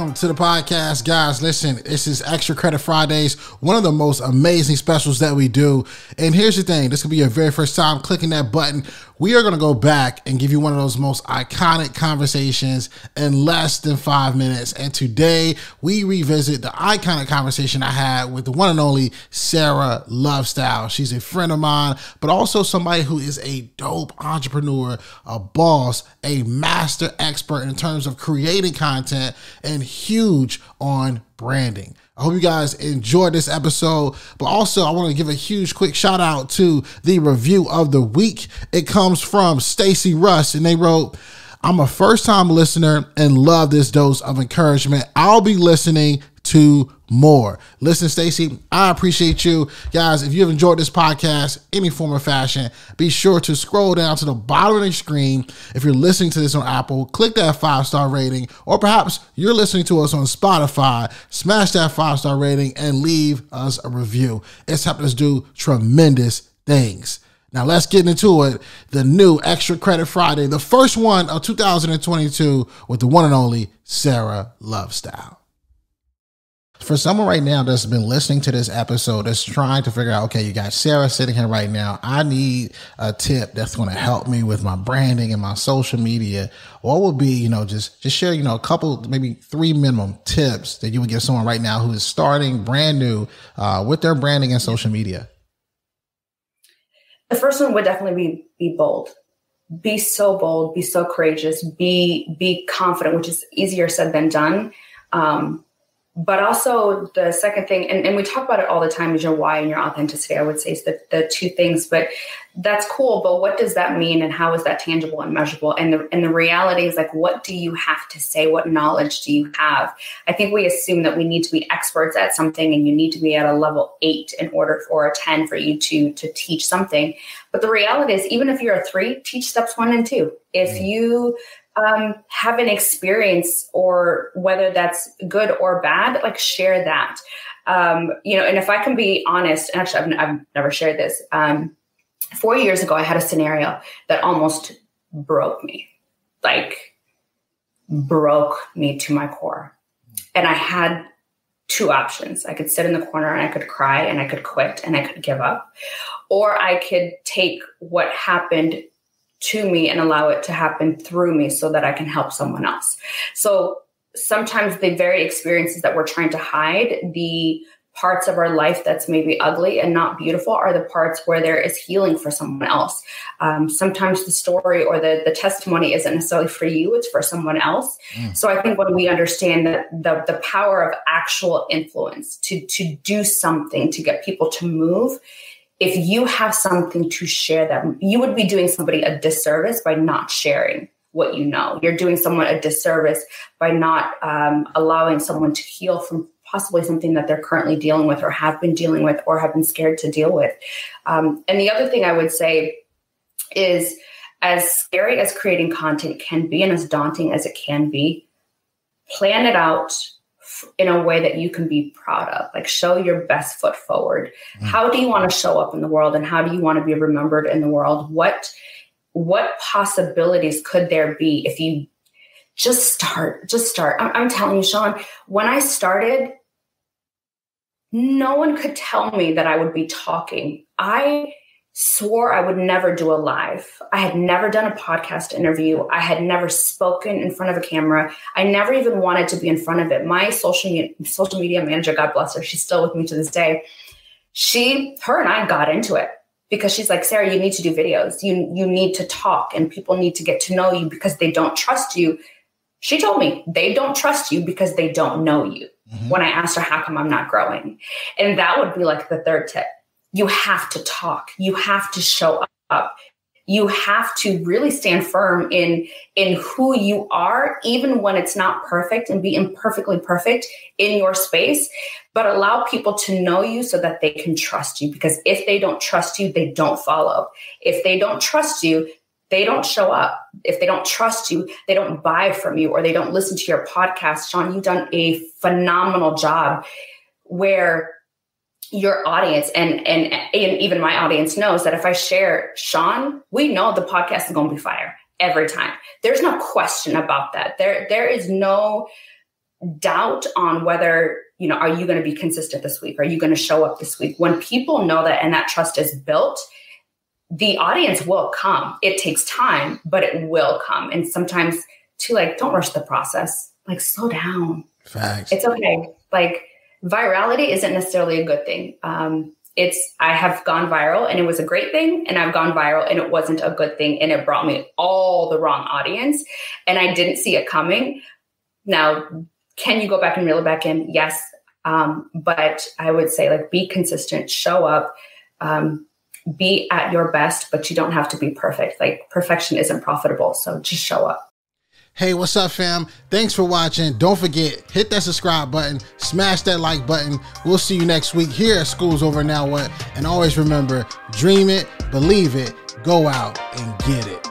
Welcome to the podcast, guys. Listen, this is Extra Credit Fridays, one of the most amazing specials that we do. And here's the thing, this could be your very first time clicking that button. We are going to go back and give you one of those most iconic conversations in less than 5 minutes. And today we revisit the iconic conversation I had with the one and only Sara Lovestyle. She's a friend of mine, but also somebody who is a dope entrepreneur, a boss, a master expert in terms of creating content, and huge on branding. I hope you guys enjoyed this episode, but also I want to give a huge quick shout out to the review of the week. It comes from Stacy Russ, and they wrote, "I'm a first time listener and love this dose of encouragement. I'll be listening to more." Listen, Stacy, I appreciate you. Guys, if you've enjoyed this podcast, any form of fashion, be sure to scroll down to the bottom of the screen. If you're listening to this on Apple, click that 5-star rating, or perhaps you're listening to us on Spotify, smash that 5-star rating and leave us a review. It's helped us do tremendous things. Now let's get into it. The new Extra Credit Friday, the first one of 2022 with the one and only Sara Lovestyle. For someone right now that's been listening to this episode, that's trying to figure out, okay, you got Sara sitting here right now. I need a tip that's going to help me with my branding and my social media. What would be, just share, a couple, maybe 3 minimum tips that you would give someone right now who is starting brand new with their branding and social media? The first one would definitely be bold. Be so bold, be so courageous, be confident, which is easier said than done. But also the second thing, and we talk about it all the time, is your why and your authenticity. I would say is the two things, but that's cool. But what does that mean, and how is that tangible and measurable? And the reality is, like, what do you have to say? What knowledge do you have? I think we assume that we need to be experts at something, and you need to be at a level 8 in order for a 10 for you to teach something. But the reality is, even if you're a 3, teach steps 1 and 2. If you have an experience, or whether that's good or bad, like, share that. And if I can be honest, and actually I've never shared this. 4 years ago, I had a scenario that almost broke me to my core. And I had 2 options. I could sit in the corner and I could cry and I could quit and I could give up, or I could take what happened to me and allow it to happen through me so that I can help someone else. So sometimes the very experiences that we're trying to hide, the parts of our life that's maybe ugly and not beautiful, are the parts where there is healing for someone else. Sometimes the story or the testimony isn't necessarily for you, it's for someone else. So I think when we understand that the power of actual influence to do something, to get people to move, if you have something to share, that you would be doing somebody a disservice by not sharing what you know. You're doing someone a disservice by not allowing someone to heal from possibly something that they're currently dealing with, or have been dealing with, or have been scared to deal with. And the other thing I would say is, as scary as creating content can be, and as daunting as it can be, plan it out in a way that you can be proud of. Like, show your best foot forward. How do you want to show up in the world, and how do you want to be remembered in the world? What possibilities could there be if you just start? I'm telling you, Shawn, when I started, no one could tell me that I would be talking. I swore I would never do a live. I had never done a podcast interview. I had never spoken in front of a camera. I never even wanted to be in front of it. My social media manager, God bless her, she's still with me to this day. Her and I got into it because she's like, "Sara, you need to do videos. You need to talk, and people need to get to know you because they don't trust you." She told me they don't trust you because they don't know you. When I asked her, how come I'm not growing? And that would be like the third tip. You have to talk. You have to show up. You have to really stand firm in who you are, even when it's not perfect, and be imperfectly perfect in your space, but allow people to know you so that they can trust you. Because if they don't trust you, they don't follow. If they don't trust you, they don't show up. If they don't trust you, they don't buy from you, or they don't listen to your podcast. Shawn, you've done a phenomenal job where your audience and even my audience knows that if I share Shawn, we know the podcast is going to be fire every time. There's no question about that. There is no doubt on whether, are you going to be consistent this week? Are you going to show up this week? When people know that and that trust is built, the audience will come. It takes time, but it will come. And sometimes too, don't rush the process. Slow down. Facts. It's okay. Virality isn't necessarily a good thing. I have gone viral and it was a great thing. And I've gone viral and it wasn't a good thing. And it brought me all the wrong audience. And I didn't see it coming. Now, can you go back and reel it back in? Yes. But I would say be consistent, show up, be at your best, but you don't have to be perfect. Perfection isn't profitable. So just show up. Hey, what's up, fam? Thanks for watching. Don't forget, hit that subscribe button, smash that like button. We'll see you next week here at School's Over Now What. And always remember, dream it, believe it, go out and get it.